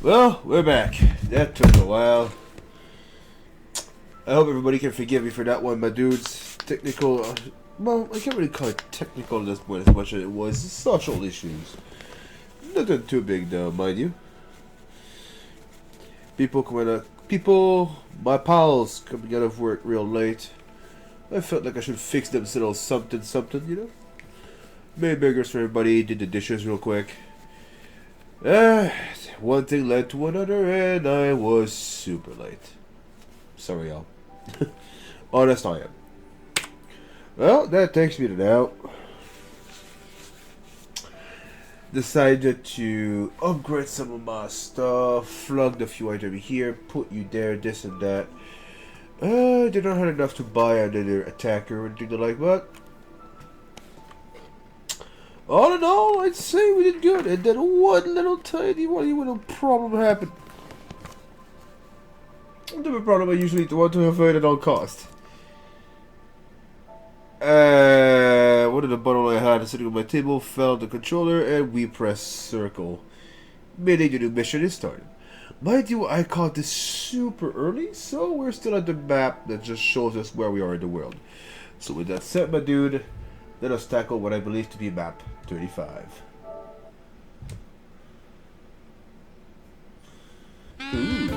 Well, we're back. That took a while. I hope everybody can forgive me for that one, my dudes. Technical, well, I can't really call it technical at this point as much as it was social issues. Nothing too big though, mind you. My pals coming out of work real late. I felt like I should fix them little something, you know? Made burgers for everybody, did the dishes real quick. One thing led to another, and I was super late. Sorry, y'all. Honest, I am. Well, that takes me to now. Decided to upgrade some of my stuff, plugged a few items here, put you there, this and that. Did not have enough to buy another attacker or anything like that. All in all, I'd say we did good, and then one little tiny little problem happened. The problem I usually want to avoid at all costs. One of the bottle I had sitting on my table fell on the controller, and we pressed circle. Meaning the new mission is started. Mind you, I caught this super early, so we're still at the map that just shows us where we are in the world. So with that said, my dude, let us tackle what I believe to be map 35. Ooh,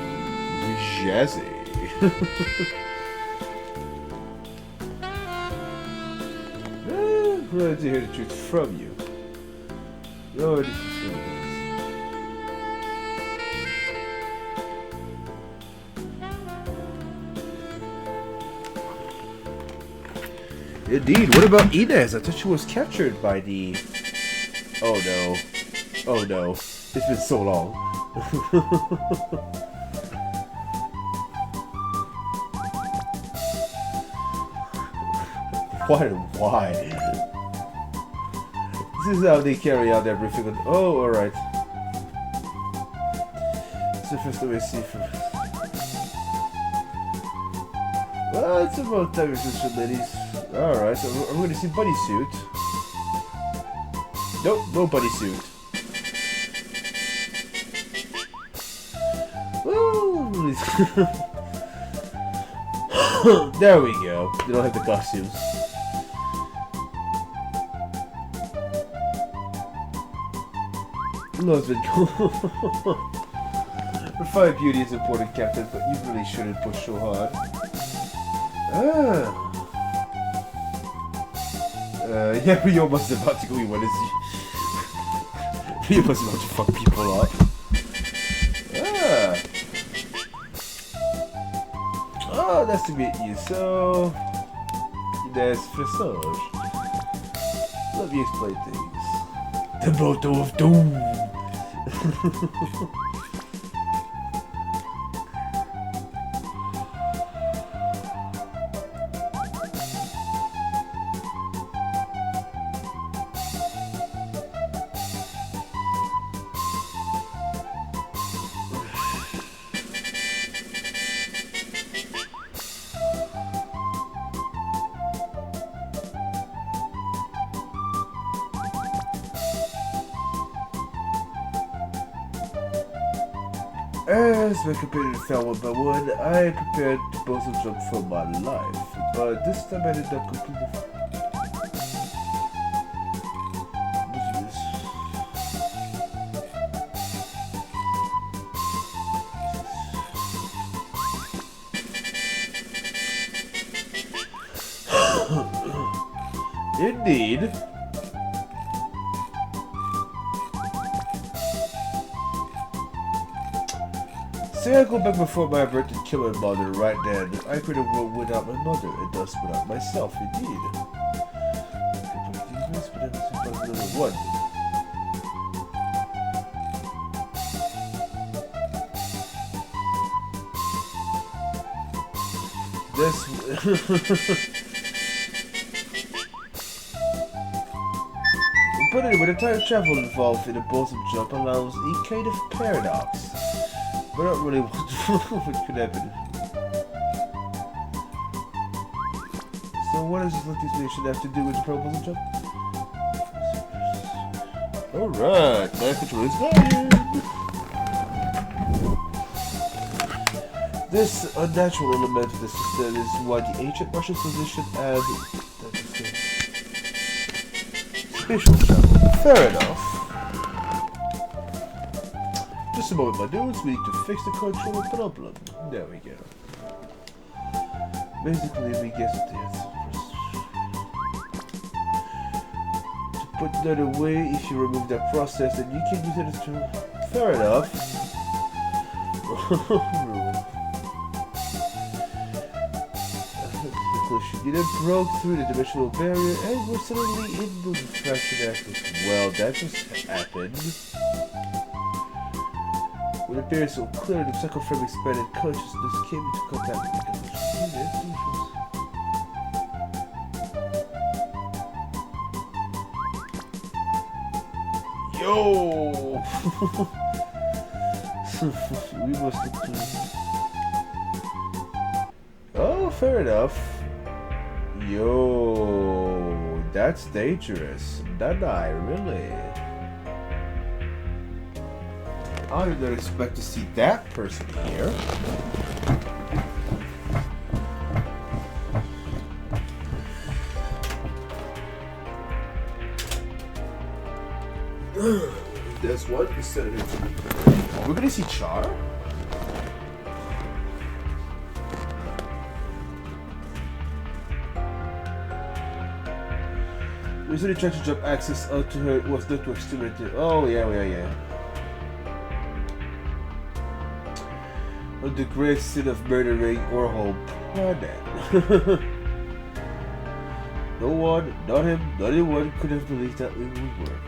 jazzy. Glad to hear the truth from you. Oh, this is so nice. Indeed. What about Inez? I thought she was captured by the... Oh no. Oh no. It's been so long. Why? This is how they carry out everything. Oh, alright. It's the first time I see from... Well, it's about time for ladies. Alright, so I'm going to see bodysuit. Nope, no bodysuit. There we go. They don't have the costumes. Love's been cool. Refined beauty is important, Captain, but you really shouldn't push so hard. Yeah, Rio must have about to go. What is he? Rio must have about to fuck people up. Oh, nice to meet you. So, Inez Fresage. Let me explain things. The Boto of Doom. As my companion fell one by one, I prepared to BOSON jump for my life, but this time I did not complete the... Indeed. Say I go back before my birth and kill my mother right then. I create a world without my mother, and thus without myself, indeed. One. This... But anyway, the time travel involved in a BOSON jump allows a kind of paradox. But I don't really want to know what could happen. So what does this mission have to do with the BOSON jump? Alright, my control is valid. This unnatural element of the system is what the ancient Russians positioned as spatial travel. Fair enough. Just a moment, my dudes. We need to fix the controller problem. There we go. Basically, we guess it is. To put it another way, if you remove that process, then you can use it as to. Fair enough. You then broke through the dimensional barrier and were suddenly in the diffraction axis. Well, that just happened. When it appeared so clear, the second frame expanded consciousness came into contact with the Yo! We must have to... Oh, fair enough. Yo, that's dangerous. Not really. I did not expect to see that person here. There's 1% of it. We're gonna see Char? We usually try to jump access onto her was not to exterminate her. Oh, yeah. On the great sin of murdering our whole planet. No one, not him, not anyone could have believed that we would work.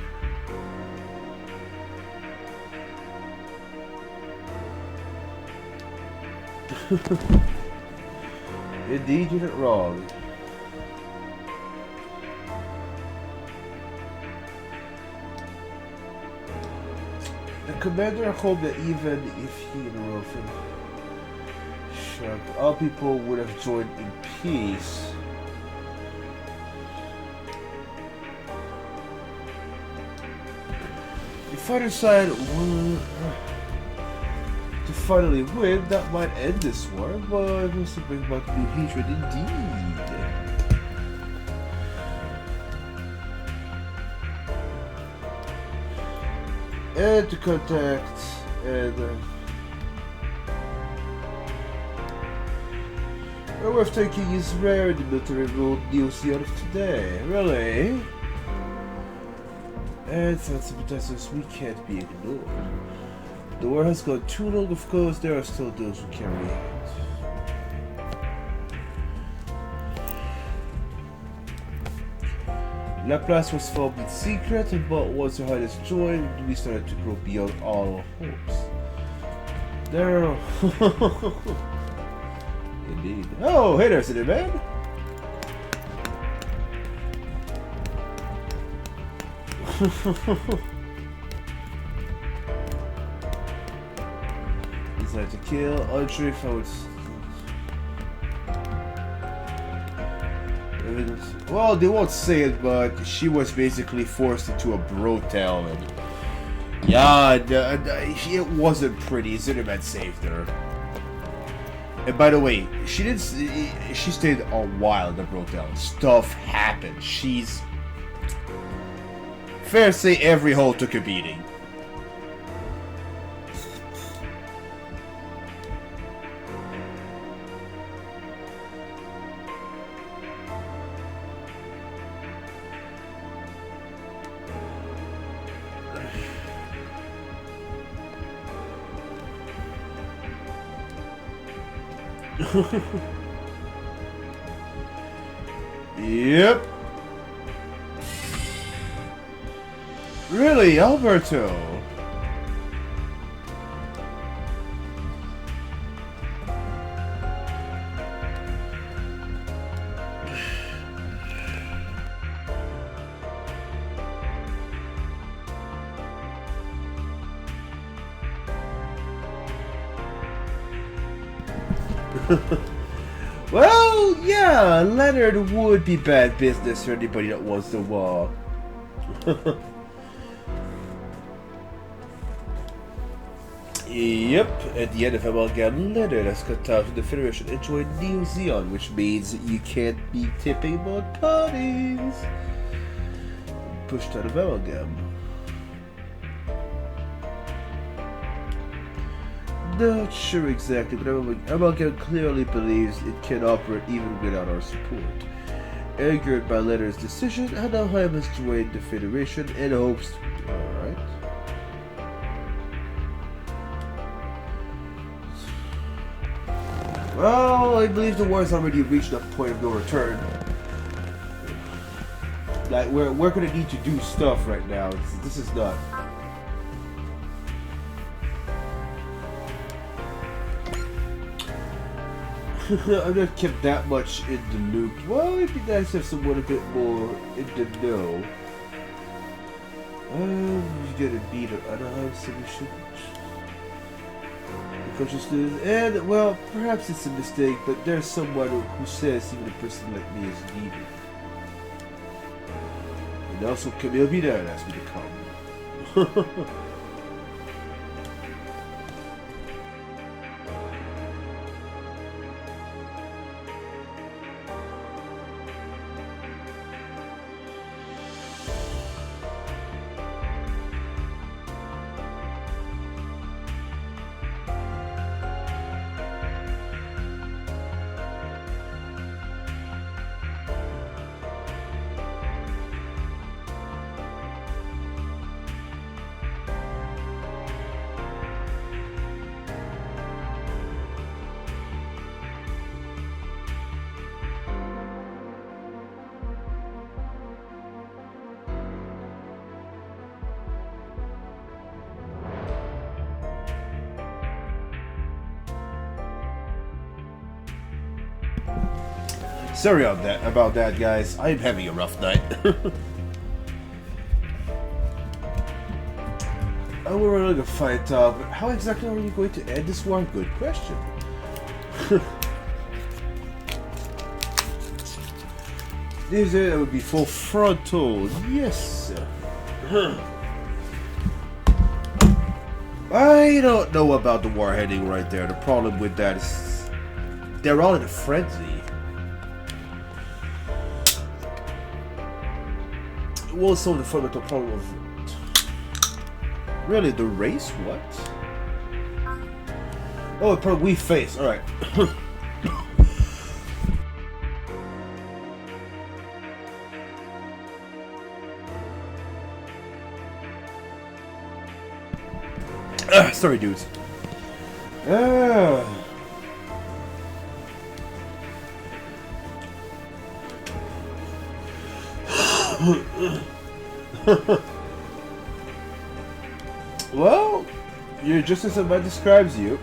Indeed, you're not wrong. The commander hoped that even if he and Wilson shrugged, all people would have joined in peace. The fighter side to finally win, that might end this war, but it must bring about new hatred indeed. And to contact and worth taking is rare in the military world news the of today. Really? And some sympathizers we can't be ignored. The war has gone too long, of course, there are still those who carry it. Laplace was formed in secret, but once her highness joined, we started to grow beyond all hopes. There. Indeed. Oh, hey there, City Man! Decided to kill, unsure if I would. Well, they won't say it, but she was basically forced into a brothel, and yeah, it wasn't pretty. Zitterman saved her. And by the way, she didn't. She stayed a while in the brothel. Stuff happened. She's fair to say every hole took a beating. Yep. Really, Alberto? Well, yeah, Leonard would be bad business for anybody that wants the war. Yep, at the end of Amalgam letter that's cut out to the Federation enjoy New Zeon, which means you can't be tipping both parties. Pushed out of Amalgam. Not sure exactly, but Amalgam clearly believes it can operate even without our support. Angered by Letter's decision, Anaheim has joined the Federation and hopes. Alright. Well, I believe the war has already reached that point of no return. Like, we're gonna need to do stuff right now. This is not. I've not kept that much in the loop. Well, it'd be nice to have someone a bit more in the know. You get a beat of Anaheim solution. Consciousness, and well, perhaps it's a mistake, but there's someone who says even a person like me is needed. And also, Camille be there and ask me to come. Sorry about that, guys. I'm having a rough night. Oh, we're running a fight, but how exactly are you going to end this war? Good question. This would be full frontal. Yes. I don't know about the war heading right there. The problem with that is they're all in a frenzy. Well, so the fundamental problem of really the race. What? Oh, the problem we face. All right. Sorry, dudes. Well, you're just as somebody describes you.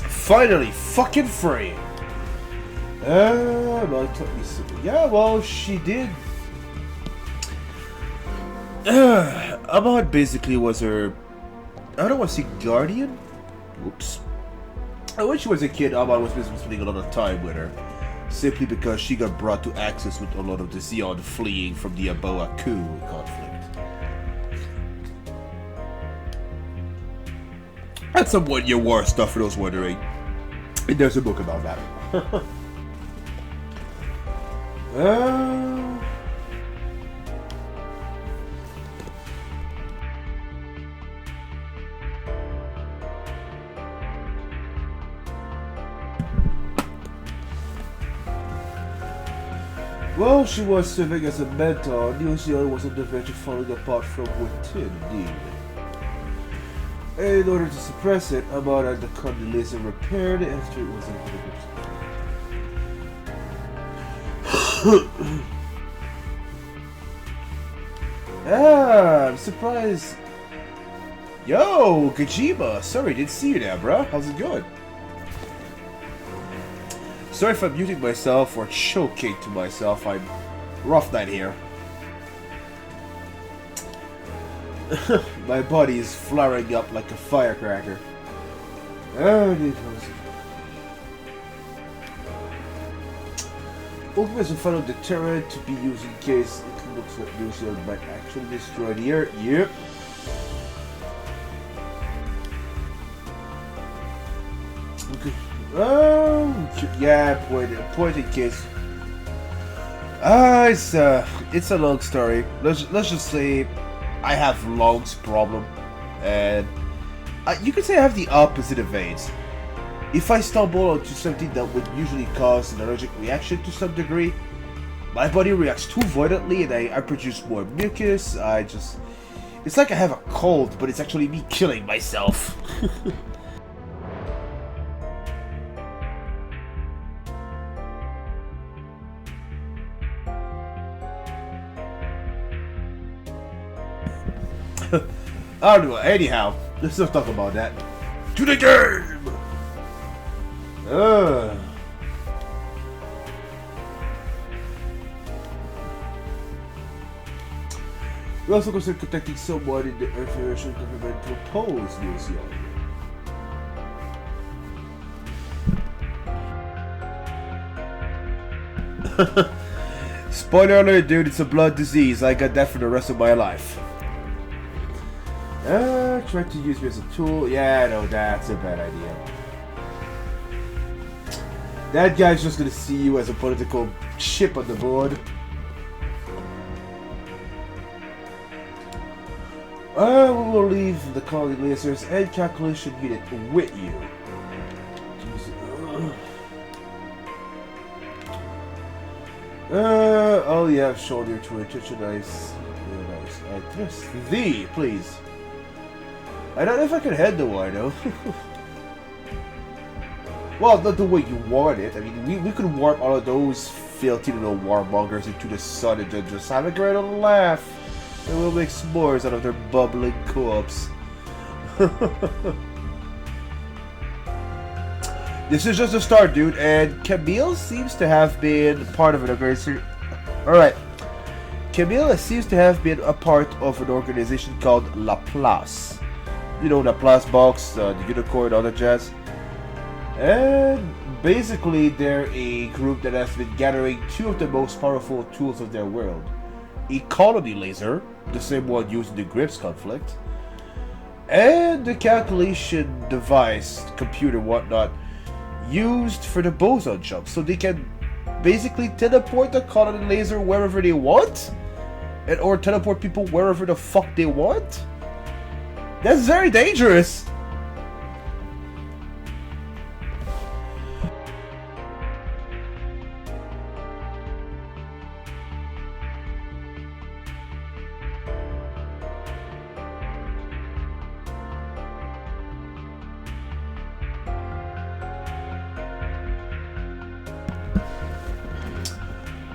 Finally, fucking free. Well, it took me some. Yeah, well, she did. Ahmad basically was her. I don't want to say guardian. Whoops. When she was a kid, Ahmad was basically spending a lot of time with her, simply because she got brought to access with a lot of the Zeon fleeing from the Aboa coup conflict. That's some 1-year war stuff for those wondering. And there's a book about that. Well, she was serving as a mentor. New Zealand was on the verge of falling apart from within, indeed. In order to suppress it, Ahmad had the Condoleezza repaired after it was included. I'm surprised. Yo, Kojima! Sorry, didn't see you there, bruh. How's it going? Sorry if I'm muting myself or choking to myself. I'm rough night here. My body is flaring up like a firecracker. Ultimate is a final deterrent to be used in case it looks like nuclear might actually destroy the Earth. Yep. Okay. Oh, yeah, point in case. It's a long story. Let's just say I have lungs problem, and you could say I have the opposite of AIDS. If I stumble onto something that would usually cause an allergic reaction to some degree, my body reacts too violently and I produce more mucus. It's like I have a cold, but it's actually me killing myself. I don't know. Anyhow, let's not talk about that. To the game! We also consider contacting someone in the Earth Federation government to oppose New Zealand. Spoiler alert, dude, it's a blood disease. I got that for the rest of my life. Try to use me as a tool. Yeah, no, that's a bad idea. That guy's just gonna see you as a political chip on the board. We will leave the colony lasers and calculation unit with you. Oh yeah, shoulder to attention, nice. Yeah, nice. I trust thee, please. I don't know if I can handle one, though. Well, not the way you want it. I mean, we could warp all of those filthy little warmongers into the sun and then just have a great little laugh. And we'll make s'mores out of their bubbling corpse. This is just a start, dude, and Camille seems to have been part of an organization. Alright. Camille seems to have been a part of an organization called Laplace. You know, Laplace box, the unicorn, all that jazz. And basically, they're a group that has been gathering two of the most powerful tools of their world. A colony laser, the same one used in the Grips conflict, and the calculation device, computer, whatnot, used for the BOSON jump. So they can basically teleport the colony laser wherever they want, and or teleport people wherever the fuck they want. That's very dangerous.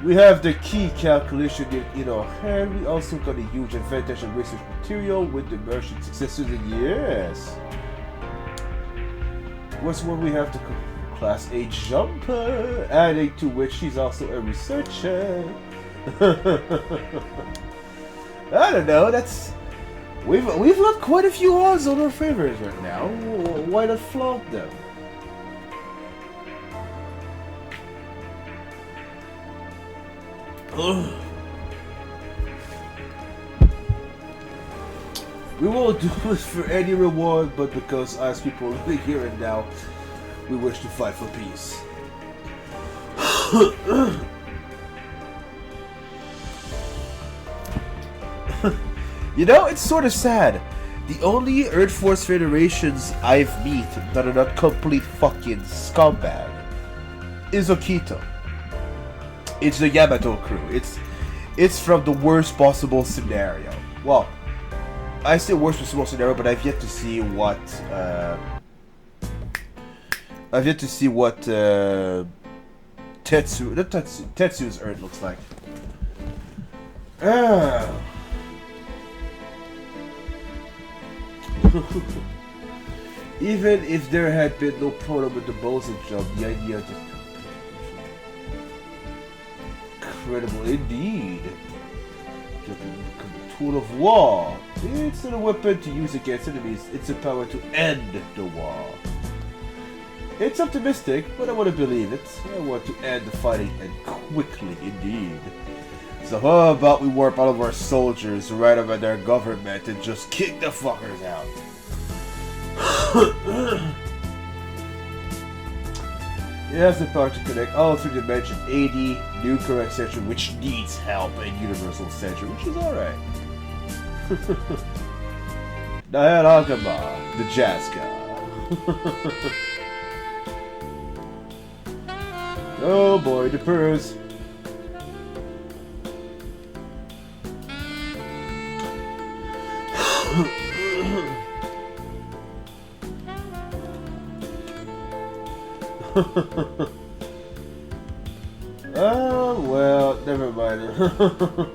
We have the key calculation in our hand. We also got a huge advantage of research material with the merchant successors, and yes. What's what we have to class A jumper, adding to which she's also a researcher. I don't know, we've got quite a few odds on our favors right now. Why not flaunt them? We won't do this for any reward, but because as people living here and now, we wish to fight for peace. You know, it's sort of sad. The only Earth Force Federations I've met that are not complete fucking scumbag is Okito. It's the Yamato crew. It's from the worst possible scenario. Well, I say worst possible scenario, but I've yet to see what Tetsu's Earth looks like. Even if there had been no problem with the BOSON jump, the idea of incredible indeed. A tool of war. It's not a weapon to use against enemies, it's a power to end the war. It's optimistic, but I want to believe it. I want to end the fighting, and quickly indeed. So how about we warp all of our soldiers right over their government and just kick the fuckers out? It has the power to connect all three dimensions, AD, nuclear, etc., which needs help, and universal center, which is alright. Nihil Agama, the Jaska. Oh boy, the purrs. Oh, well, never mind.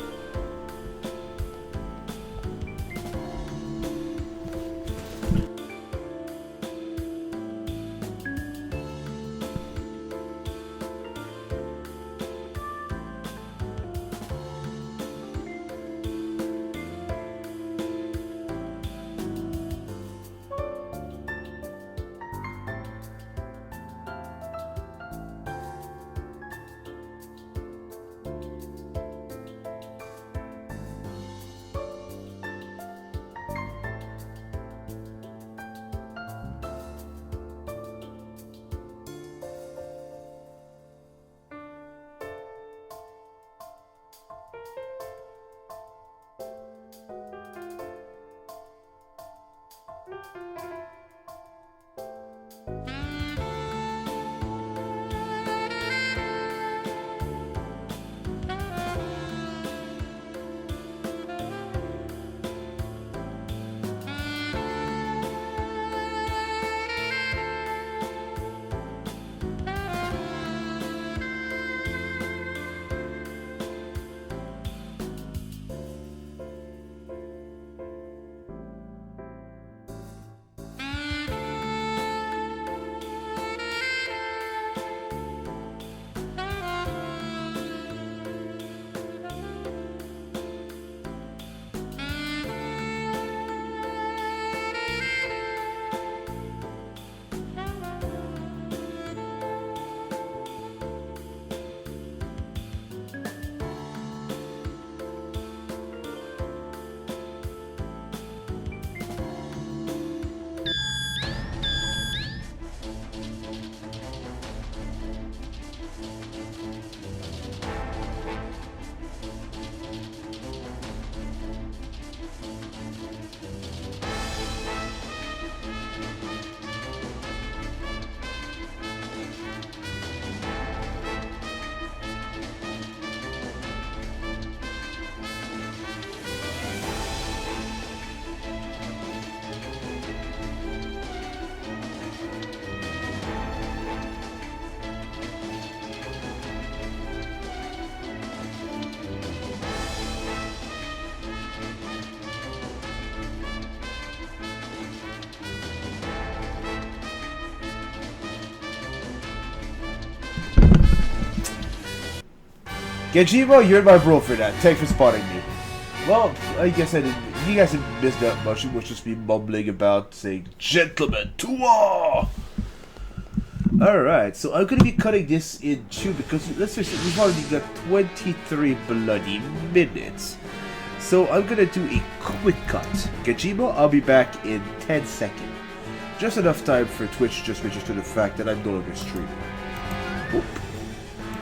Genjibo, you're my bro for that. Thanks for spotting me. Well, I guess I didn't. You guys didn't miss that much. It was just me mumbling about saying, "Gentlemen, to war!" Alright, so I'm gonna be cutting this in two because let's face it, we've already got 23 bloody minutes. So I'm gonna do a quick cut. Genjibo, I'll be back in 10 seconds. Just enough time for Twitch just register the fact that I'm no longer streaming. Oop.